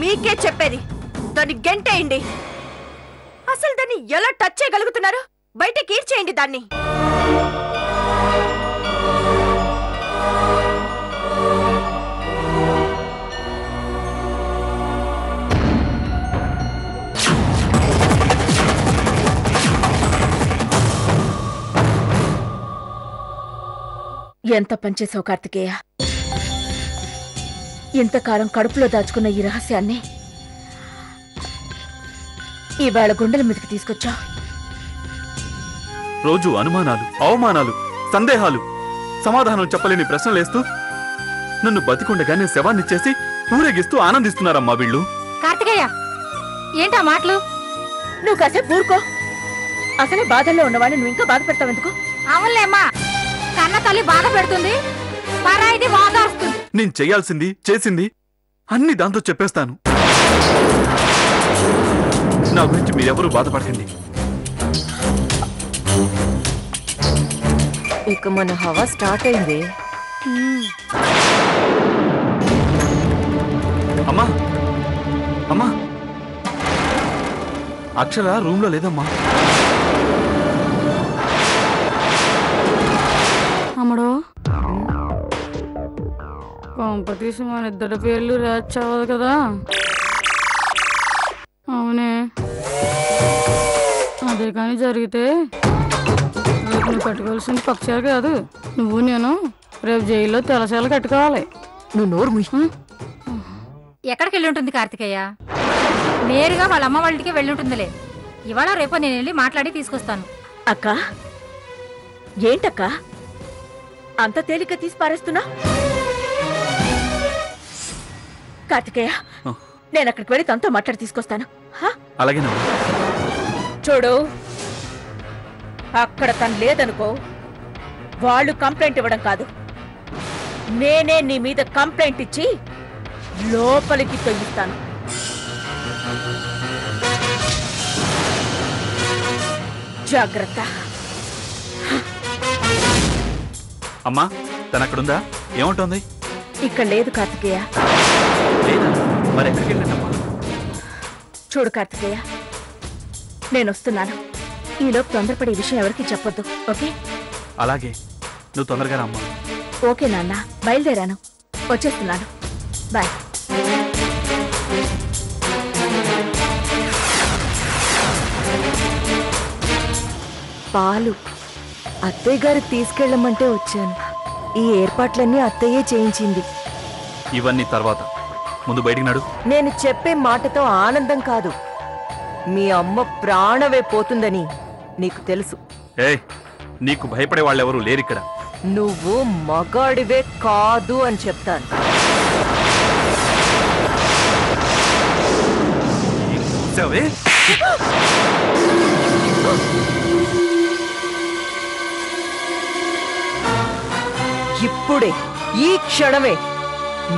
మీకే చెప్పేది, దాన్ని గెంటేయండి. అసలు దాన్ని ఎలా టచ్ చేయగలుగుతున్నారు? బయటకి ఈడ్చేయండి దాన్ని. ఎంత పనిచేసావు కార్తికేయ. ఇంతకాలం కడుపులో దాచుకున్న ఈ రహస్యాన్ని ఈవేళ గుండెల మీదకి తీసుకొచ్చా. రోజు అనుమానాలు, అవమానాలు, సందేహాలు, సమాధానం చెప్పలేని ప్రశ్నలేస్తూ నన్ను బతికుండగానే శవాన్నిచ్చేసి ఊరేగిస్తూ ఆనందిస్తున్నారమ్మా వీళ్ళు. కార్తికేయ, ఏంటా మాటలు? నువ్వు కాసేపు ఊరుకో. అసలే బాధల్లో ఉన్నవాడిని నువ్వు ఇంకా బాధ పెడతావెందుకు? అవునులేమ్మా, కన్న తల్లి బాధ పెడుతుంది, పరాయిది వాదాస్తుంది. నేను చెయ్యాల్సింది చేసింది అన్ని దాంతో చెప్పేస్తాను. నా గురించి మీరెవరూ బాధపడకండి. ఇక మన హవా స్టార్ట్ అయింది. అమ్మా అమ్మా, అక్షర రూమ్ లో లేదమ్మా. అమ్మడో, కాంపిటీస్ మన ఇద్దరి పేర్లు ర్యాచ్ అవ్వదు కదా? అవునే, అదే కానీ జరిగితే రేపు నువ్వు కట్టుకోవాల్సింది పక్షాలు కాదు, నువ్వు నేను రేపు జైల్లో తెలసాలు కట్టుకోవాలి. నువ్వు నోరు ముయ్యి. ఎక్కడికి వెళ్ళి ఉంటుంది కార్తికేయ? నేరుగా వాళ్ళ అమ్మ వాళ్ళకి వెళ్ళి ఉంటుందిలే. ఇవాళ రేపు నేను వెళ్ళి మాట్లాడి తీసుకొస్తాను. అక్క, ఏంటక్క అంత తేలిక తీసి పారేస్తున్నా? కార్తికేయ, నేను అక్కడికి వెళ్ళి తనతో మాట్లాడి తీసుకొస్తాను. అలాగేనమ్మా. చూడు, అక్కడ తను లేదనుకో, వాళ్ళు కంప్లైంట్ ఇవ్వడం కాదు, నేనే నీ మీద కంప్లైంట్ ఇచ్చి లోపలికి తొయ్యిస్తాను. జాగ్రత్త. అమ్మా, తను అక్కడుందా? ఏముంటుంది? ఇక్కడ లేదు కార్తికేయ. లేదా? మరి ఎక్కడికి వెళ్ళండమ్మా? చూడు కార్తికేయ, నేను వస్తున్నాను. ఈలోపు తొందరపడి ఈ విషయం ఎవరికి చెప్పొద్దు, ఓకే? అలాగే, నువ్వు తొందరగా రమ్మా. ఓకే నాన్న, బయలుదేరాను, వచ్చేస్తున్నాను. బాయ్. పాలు అత్తయ్య గారు తీసుకెళ్ళమంటే వచ్చాను. ఈ ఏర్పాట్లన్నీ అత్తయ్యే చేయించింది. ఇవన్నీ తర్వాత, ముందు బయటికి నడు. నేను చెప్పే మాటతో ఆనందం కాదు, మీ అమ్మ ప్రాణవే పోతుందని నీకు తెలుసు. ఏయ్, నీకు భయపడే వాళ్ళెవరూ లేరిక్కడ. నువ్వు మగాడివే కాదు అని చెప్తాను. ఇప్పుడే, ఈ క్షణమే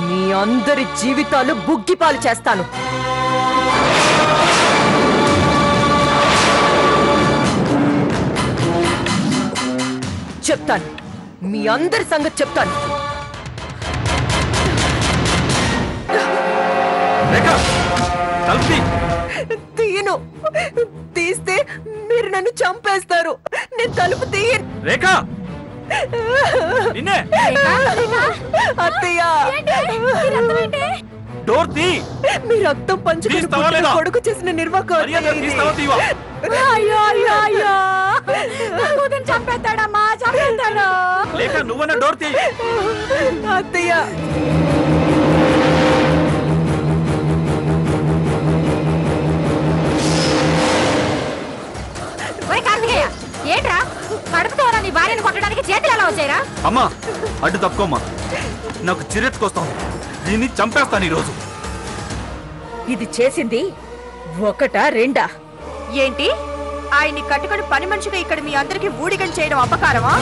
మీ అందరి జీవితాలు బుగ్గిపాలు చేస్తాను. చెప్తాను, మీ అందరి సంగతి చెప్తాను. తీయను, తీస్తే మీరు నన్ను చంపేస్తారు. నేను తలుపు తీయను. రేఖా, అత్తయ్య, డోర్ తీ. మీ రక్తం పంచుకుని కొడుకు చేసిన నిర్వాకం. చంపేస్తాడమ్మా, చంపేస్తాడు. లేక నువ్వన్న డోర్ తీ. అత్తయ్య, ఏంట్రా కడుపుతో నీ భార్యను కొట్టడానికి చేతులు ఎలా వచ్చాయిరా? అమ్మా, అడ్డు తప్పుకోమ్మా, నాకు చిరెత్తుకొస్తాను. దీన్ని చంపేస్తాను ఈరోజు. ఇది చేసింది ఒకటా రెండా? ఏంటి, ఆయన్ని కట్టుకుని పని మనిషిగా ఇక్కడ మీ అందరికి ఊడిగం చేయడం అపకారమా?